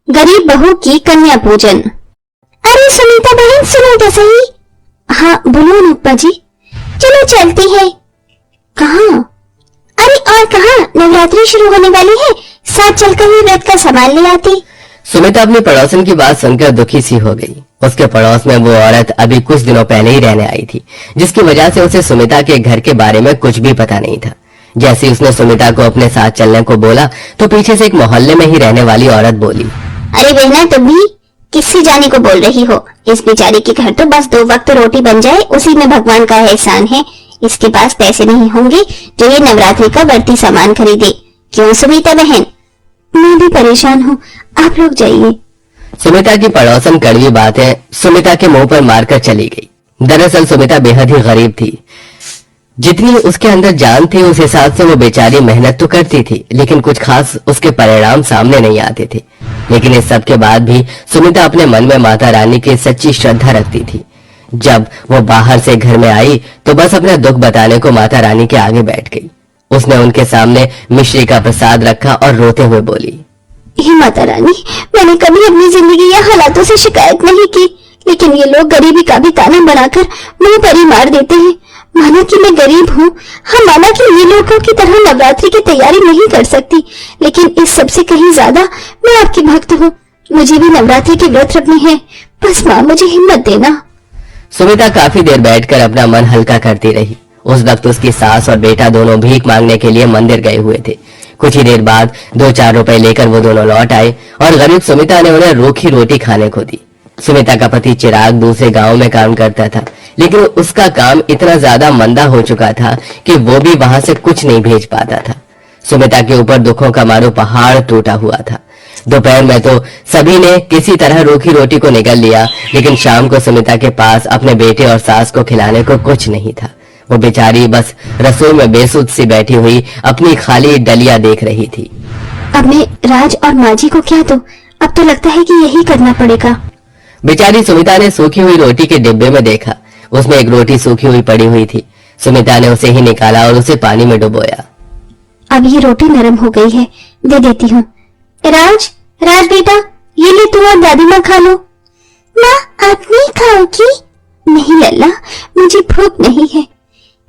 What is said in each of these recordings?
गरीब बहू की कन्या पूजन। अरे सुनीता बहन, सुनो तो सही। हाँ बोलो अनुपमा जी। चलो चलती है। कहाँ? अरे और कहाँ, नवरात्रि शुरू होने वाली है, साथ चलकर ही व्रत का सामान ले आती। सुमिता अपनी पड़ोसन की बात सुनकर दुखी सी हो गई। उसके पड़ोस में वो औरत अभी कुछ दिनों पहले ही रहने आई थी, जिसकी वजह से उसे सुमिता के घर के बारे में कुछ भी पता नहीं था। जैसे उसने सुमिता को अपने साथ चलने को बोला तो पीछे से एक मोहल्ले में ही रहने वाली औरत बोली, अरे बहना, तुम भी किससे जाने को बोल रही हो? इस बेचारी के घर तो बस 2 वक्त रोटी बन जाए, उसी में भगवान का एहसान है। इसके पास पैसे नहीं होंगे जो ये नवरात्रि का बढ़ती सामान खरीदे। क्यों सुमिता बहन? मैं भी परेशान हूँ, आप लोग जाइए। सुमिता की पड़ोसन कड़वी बातें सुमिता के मुंह पर मारकर चली गई। दरअसल सुमिता बेहद ही गरीब थी। जितनी उसके अंदर जान थी उस हिसाब से वो बेचारी मेहनत तो करती थी, लेकिन कुछ खास उसके परिणाम सामने नहीं आते थे। लेकिन इस सब के बाद भी सुमिता अपने मन में माता रानी की सच्ची श्रद्धा रखती थी। जब वो बाहर से घर में आई तो बस अपना दुख बताने को माता रानी के आगे बैठ गई। उसने उनके सामने मिश्री का प्रसाद रखा और रोते हुए बोली, हे माता रानी, मैंने कभी अपनी जिंदगी या हालातों से शिकायत नहीं की, लेकिन ये लोग गरीबी का भी ताना बनाकर मुंह पर ही मार देते हैं। माना कि मैं गरीब हूँ, हाँ माना कि ये लोगों की तरह नवरात्रि की तैयारी नहीं कर सकती, लेकिन इस सबसे कहीं ज्यादा मैं आपकी भक्त हूँ। मुझे भी नवरात्रि के व्रत रखनी है, बस माँ मुझे हिम्मत देना। सुमिता काफी देर बैठकर अपना मन हल्का करती रही। उस वक्त उसकी सास और बेटा दोनों भीख मांगने के लिए मंदिर गए हुए थे। कुछ ही देर बाद 2-4 रुपए लेकर वो दोनों लौट आए और गरीब सुमिता ने उन्हें रूखी रोटी खाने को दी। सुमिता का पति चिराग दूसरे गांव में काम करता था, लेकिन उसका काम इतना ज्यादा मंदा हो चुका था कि वो भी वहां से कुछ नहीं भेज पाता था। सुमिता के ऊपर दुखों का मानो पहाड़ टूटा हुआ था। दोपहर में तो सभी ने किसी तरह रूखी रोटी को निगल लिया, लेकिन शाम को सुमिता के पास अपने बेटे और सास को खिलाने को कुछ नहीं था। वो बेचारी बस रसोई में बेसुध सी बैठी हुई अपनी खाली डलिया देख रही थी। अब मैं राज और माँ जी को क्या दूं? अब तो लगता है कि यही करना पड़ेगा। बेचारी सुमिता ने सूखी हुई रोटी के डिब्बे में देखा, उसमें एक रोटी सूखी हुई पड़ी हुई थी। सुमिता ने उसे ही निकाला और उसे पानी में डुबोया। अब ये रोटी नरम हो गई है, दे देती हूँ। राज, राज बेटा, ये ले तू और दादी माँ खा लो। माँ आप नहीं खाओगी? नहीं लल्ला, मुझे भूख नहीं है।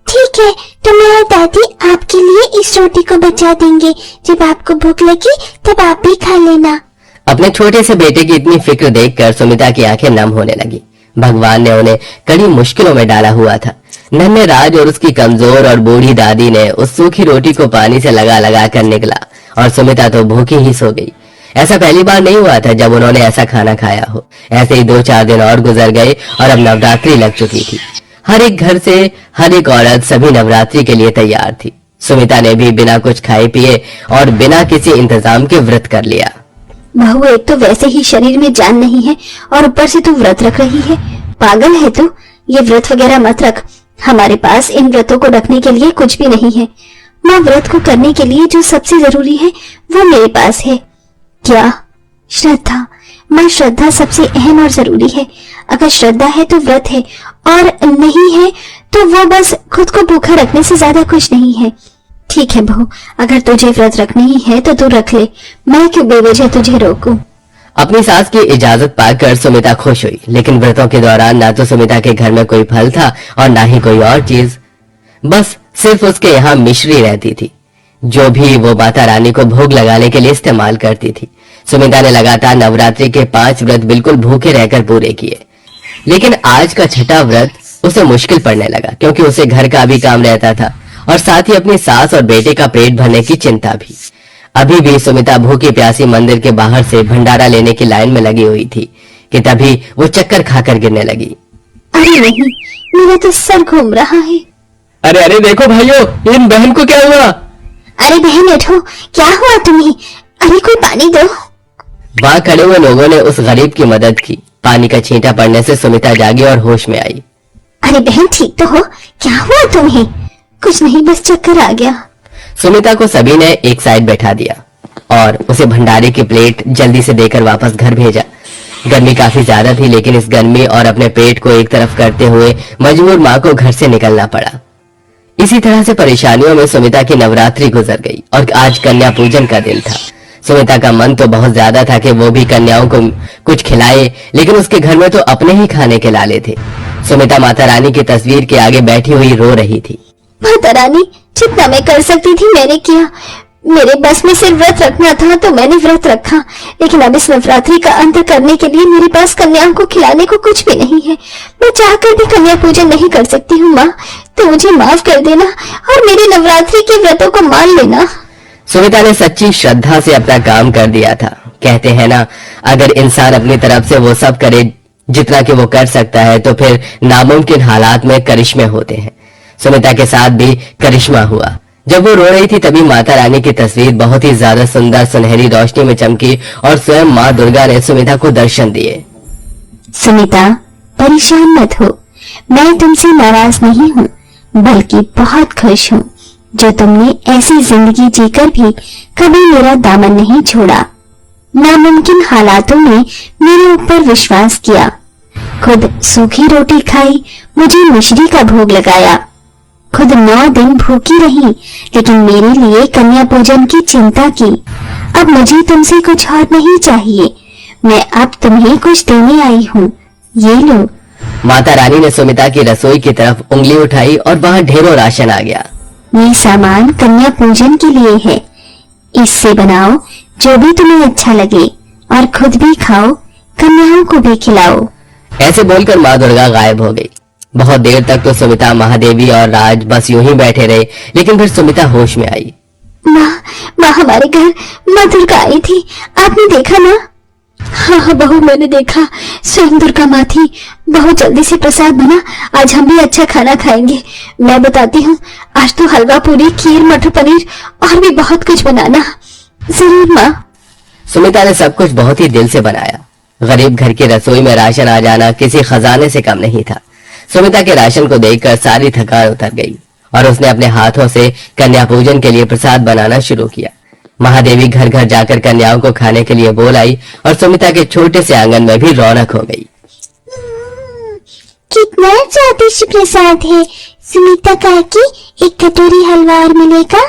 ठीक है, तो मैं और दादी आपके लिए इस रोटी को बचा देंगे, जब आपको भूख लगी तब आप भी खा लेना। अपने छोटे से बेटे की इतनी फिक्र देखकर सुमिता की आंखें नम होने लगी। भगवान ने उन्हें कड़ी मुश्किलों में डाला हुआ था। नन्हे राज और उसकी कमजोर और बूढ़ी दादी ने उस सूखी रोटी को पानी से लगा लगा कर निकला और सुमिता तो भूखी ही सो गई। ऐसा पहली बार नहीं हुआ था जब उन्होंने ऐसा खाना खाया हो। ऐसे ही 2-4 दिन और गुजर गए और अब नवरात्रि लग चुकी थी। हर एक घर से हर एक औरत सभी नवरात्रि के लिए तैयार थी। सुमिता ने भी बिना कुछ खाए पिए और बिना किसी इंतजाम के व्रत कर लिया। बहू, एक तो वैसे ही शरीर में जान नहीं है और ऊपर से तू व्रत रख रही है। पागल है तू? ये व्रत वगैरह मत रख। हमारे पास इन व्रतों को रखने के लिए कुछ भी नहीं है। माँ, व्रत को करने के लिए जो सबसे जरूरी है वो मेरे पास है। क्या? श्रद्धा। माँ, श्रद्धा सबसे अहम और जरूरी है। अगर श्रद्धा है तो व्रत है, और नहीं है तो वो बस खुद को भूखा रखने से ज्यादा कुछ नहीं है। ठीक है बहू, अगर तुझे व्रत रखनी ही है तो तू रख ले, मैं क्यों बेवजह तुझे रोकूं। अपनी सास की इजाजत पाकर सुमिता खुश हुई, लेकिन व्रतों के दौरान ना तो सुमिता के घर में कोई फल था और ना ही कोई और चीज। बस सिर्फ उसके यहाँ मिश्री रहती थी, जो भी वो माता रानी को भोग लगाने के लिए इस्तेमाल करती थी। सुमिता ने लगातार नवरात्रि के 5 व्रत बिल्कुल भूखे रहकर पूरे किए, लेकिन आज का छठा व्रत उसे मुश्किल पड़ने लगा, क्योंकि उसे घर का भी काम रहता था और साथ ही अपनी सास और बेटे का पेट भरने की चिंता भी। अभी भी सुमिता भूखी प्यासी मंदिर के बाहर से भंडारा लेने की लाइन में लगी हुई थी कि तभी वो चक्कर खाकर गिरने लगी। अरे नहीं, मेरा तो सर घूम रहा है। अरे अरे देखो भाइयों, इन बहन को क्या हुआ? अरे बहन उठो, क्या हुआ तुम्हें? अरे कोई पानी दो। वहां खड़े हुए लोगों ने उस गरीब की मदद की। पानी का छींटा पड़ने से सुमिता जागी और होश में आई। अरे बहन ठीक तो हो? क्या हुआ तुम्हें? कुछ नहीं, बस चक्कर आ गया। सुमिता को सभी ने एक साइड बैठा दिया और उसे भंडारे की प्लेट जल्दी से देकर वापस घर भेजा। गर्मी काफी ज्यादा थी, लेकिन इस गर्मी और अपने पेट को एक तरफ करते हुए मजबूर माँ को घर से निकलना पड़ा। इसी तरह से परेशानियों में सुमिता की नवरात्रि गुजर गई और आज कन्या पूजन का दिन था। सुमिता का मन तो बहुत ज्यादा था कि वो भी कन्याओं को कुछ खिलाए, लेकिन उसके घर में तो अपने ही खाने के लाले थे। सुमिता माता रानी की तस्वीर के आगे बैठी हुई रो रही थी। माता रानी, जितना मैं कर सकती थी मैंने किया। मेरे बस में सिर्फ व्रत रखना था तो मैंने व्रत रखा, लेकिन अब इस नवरात्रि का अंत करने के लिए मेरे पास कन्याओं को खिलाने को कुछ भी नहीं है। मैं चाहकर भी कन्या पूजन नहीं कर सकती हूँ। माँ, तो मुझे माफ कर देना और मेरे नवरात्रि के व्रतों को मान लेना। सुमिता ने सच्ची श्रद्धा से अपना काम कर दिया था। कहते हैं ना, अगर इंसान अपनी तरफ से वो सब करे जितना कि वो कर सकता है, तो फिर नामुमकिन हालात में करिश्मे होते हैं। सुमिता के साथ भी करिश्मा हुआ। जब वो रो रही थी तभी माता रानी की तस्वीर बहुत ही ज्यादा सुंदर सुनहरी रोशनी में चमकी और स्वयं माँ दुर्गा ने सुमिता को दर्शन दिए। सुमिता, परेशान मत हो, मैं तुमसे नाराज नहीं हूँ, बल्कि बहुत खुश हूँ जो तुमने ऐसी जिंदगी जीकर भी कभी मेरा दामन नहीं छोड़ा। नामुमकिन हालातों में मेरे ऊपर विश्वास किया, खुद सूखी रोटी खाई, मुझे मिश्री का भोग लगाया, खुद 9 दिन भूखी रही, लेकिन मेरे लिए कन्या पूजन की चिंता की। अब मुझे तुमसे कुछ और नहीं चाहिए, मैं अब तुम्हें कुछ देने आई हूँ, ये लो। माता रानी ने सुमिता की रसोई की तरफ उंगली उठाई और वहाँ ढेरों राशन आ गया। ये सामान कन्या पूजन के लिए है, इससे बनाओ जो भी तुम्हें अच्छा लगे और खुद भी खाओ, कन्याओं को भी खिलाओ। ऐसे बोलकर माँ दुर्गा गायब हो गई। बहुत देर तक तो सुमिता, महादेवी और राज बस यूं ही बैठे रहे, लेकिन फिर सुमिता होश में आई। माँ, हमारे घर माँ दुर्गा आई थी, आपने देखा ना? हाँ बहू, मैंने देखा, स्वयं दुर्गा माँ थी। बहुत जल्दी से प्रसाद बना, आज हम भी अच्छा खाना खाएंगे। मैं बताती हूँ, आज तो हलवा पूरी, खीर, मटर पनीर और भी बहुत कुछ बनाना। जरूर माँ। सुमिता ने सब कुछ बहुत ही दिल से बनाया। गरीब घर की रसोई में राशन आ जाना किसी खजाने से कम नहीं था। सुमिता के राशन को देखकर सारी थकान उतर गई और उसने अपने हाथों से कन्या पूजन के लिए प्रसाद बनाना शुरू किया। महादेवी घर घर जाकर कन्याओं को खाने के लिए बोल आई और सुमिता के छोटे से आंगन में भी रौनक हो गई। कितना स्वादिष्ट प्रसाद है सुमिता काकी, एक कटोरी हलवा और मिलेगा?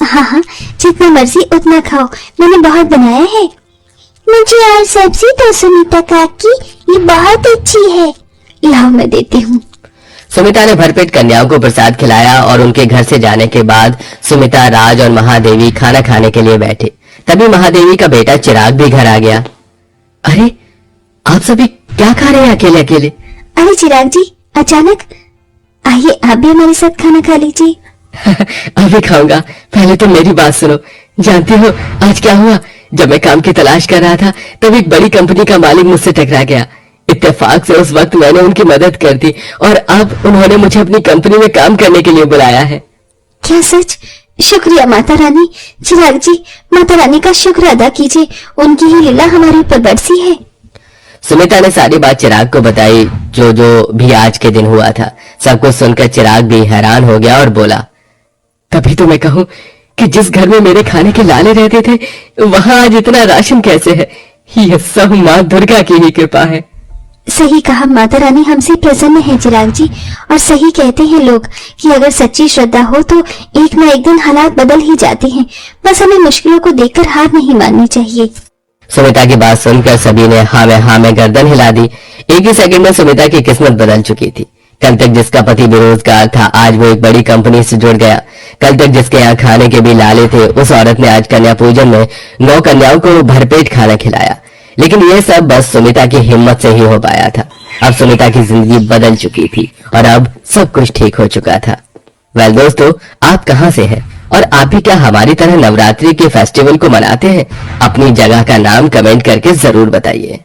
हाँ, जितना मर्जी उतना खाओ, मैंने बहुत बनाया है। मुझे और सब्जी दो सुमिता काकी, ये बहुत अच्छी है। लाओ, मैं देती हूँ। सुमिता ने भरपेट कन्याओं को प्रसाद खिलाया और उनके घर से जाने के बाद सुमिता, राज और महादेवी खाना खाने के लिए बैठे। तभी महादेवी का बेटा चिराग भी घर आ गया। अरे, आप सभी क्या खा रहे हैं अकेले अकेले? अरे चिराग जी, अचानक आइए, आप भी हमारे साथ खाना खा लीजिए। अभी खाऊंगा, पहले तो मेरी बात सुनो। जानती हो आज क्या हुआ? जब मैं काम की तलाश कर रहा था तब एक बड़ी कंपनी का मालिक मुझसे टकरा गया। इत्तेफाक से उस वक्त मैंने उनकी मदद कर दी और अब उन्होंने मुझे अपनी कंपनी में काम करने के लिए बुलाया है। क्या सच? शुक्रिया माता रानी। चिराग जी, माता रानी का शुक्र अदा कीजिए, उनकी ही लीला हमारे ऊपर बरसी है। सुमिता ने सारी बात चिराग को बताई, जो भी आज के दिन हुआ था। सब कुछ सुनकर चिराग भी हैरान हो गया और बोला, तभी तो मैं कहूँ कि जिस घर में मेरे खाने के लाले रहते थे वहां आज इतना राशन कैसे है? ये सब माँ दुर्गा की ही कृपा है। सही कहा, माता रानी हमसे प्रसन्न है चिराग जी। और सही कहते हैं लोग कि अगर सच्ची श्रद्धा हो तो एक न एक दिन हालात बदल ही जाते हैं। बस हमें मुश्किलों को देखकर हार नहीं माननी चाहिए। सुमिता की बात सुनकर सभी ने हाँ में गर्दन हिला दी। एक ही सेकंड में सुमिता की किस्मत बदल चुकी थी। कल तक जिसका पति बेरोजगार था, आज वो एक बड़ी कंपनी से जुड़ गया। कल तक जिसके यहाँ खाने के भी लाले थे, उस औरत ने आज कन्या पूजन में 9 कन्याओं को भरपेट खाना खिलाया। लेकिन ये सब बस सुमिता की हिम्मत से ही हो पाया था। अब सुमिता की जिंदगी बदल चुकी थी और अब सब कुछ ठीक हो चुका था। वेल दोस्तों, आप कहाँ से हैं और आप भी क्या हमारी तरह नवरात्रि के फेस्टिवल को मनाते हैं? अपनी जगह का नाम कमेंट करके जरूर बताइए।